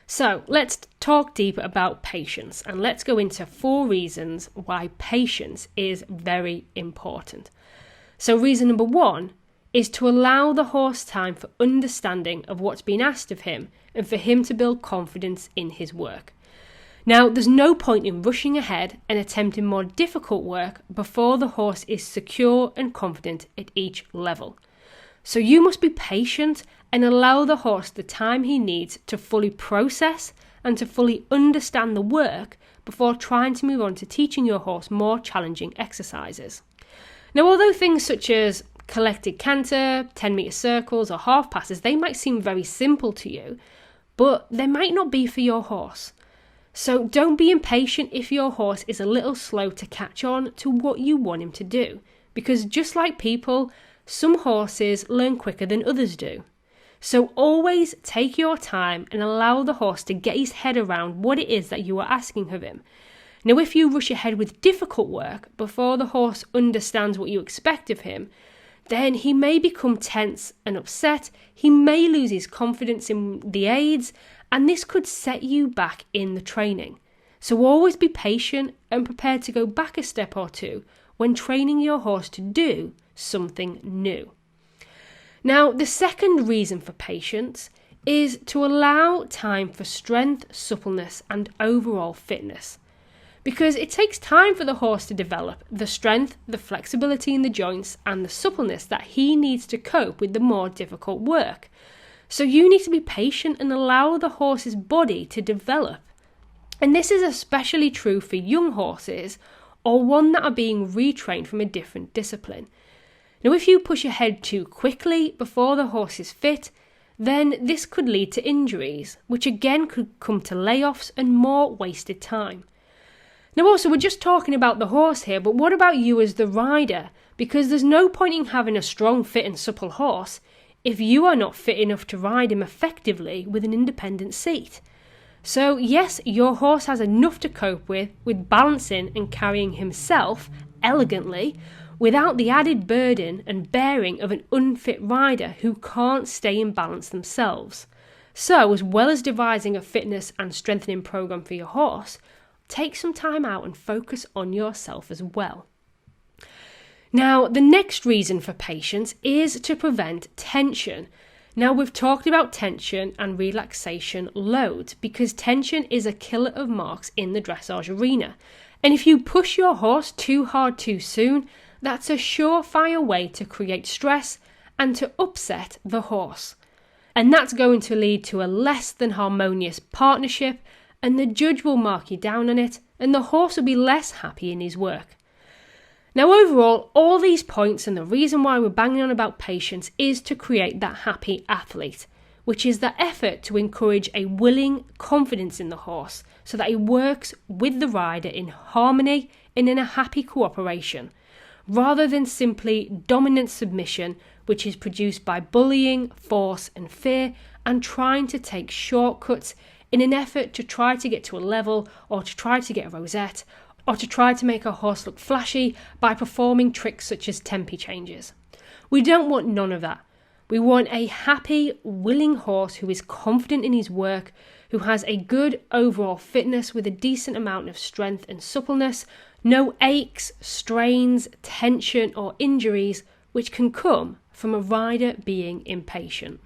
So let's talk deeper about patience, and let's go into 4 reasons why patience is very important. So reason number 1 is to allow the horse time for understanding of what's been asked of him and for him to build confidence in his work. Now, there's no point in rushing ahead and attempting more difficult work before the horse is secure and confident at each level. So you must be patient and allow the horse the time he needs to fully process and to fully understand the work before trying to move on to teaching your horse more challenging exercises. Now, although things such as collected canter, 10-metre circles or half passes, they might seem very simple to you, but they might not be for your horse. So don't be impatient if your horse is a little slow to catch on to what you want him to do, because just like people, some horses learn quicker than others do. So always take your time and allow the horse to get his head around what it is that you are asking of him. Now, if you rush ahead with difficult work before the horse understands what you expect of him, then he may become tense and upset, he may lose his confidence in the aids, and this could set you back in the training. So always be patient and prepared to go back a step or two when training your horse to do something new. Now, the second reason for patience is to allow time for strength, suppleness, and overall fitness. Because it takes time for the horse to develop the strength, the flexibility in the joints, and the suppleness that he needs to cope with the more difficult work. So you need to be patient and allow the horse's body to develop. And this is especially true for young horses or one that are being retrained from a different discipline. Now, if you push ahead too quickly before the horse is fit, then this could lead to injuries, which again could come to layoffs and more wasted time. Now also, we're just talking about the horse here, but what about you as the rider? Because there's no point in having a strong, fit and supple horse if you are not fit enough to ride him effectively with an independent seat. So yes, your horse has enough to cope with balancing and carrying himself elegantly without the added burden and bearing of an unfit rider who can't stay in balance themselves. So as well as devising a fitness and strengthening program for your horse, take some time out and focus on yourself as well. Now, the next reason for patience is to prevent tension. Now, we've talked about tension and relaxation loads because tension is a killer of marks in the dressage arena. And if you push your horse too hard too soon, that's a surefire way to create stress and to upset the horse. And that's going to lead to a less than harmonious partnership, and the judge will mark you down on it, and the horse will be less happy in his work. Now overall, all these points and the reason why we're banging on about patience is to create that happy athlete, which is the effort to encourage a willing confidence in the horse so that he works with the rider in harmony and in a happy cooperation, rather than simply dominant submission, which is produced by bullying, force and fear, and trying to take shortcuts in an effort to try to get to a level or to try to get a rosette or to try to make a horse look flashy by performing tricks such as tempi changes. We don't want none of that. We want a happy, willing horse who is confident in his work, who has a good overall fitness with a decent amount of strength and suppleness, no aches, strains, tension or injuries which can come from a rider being impatient.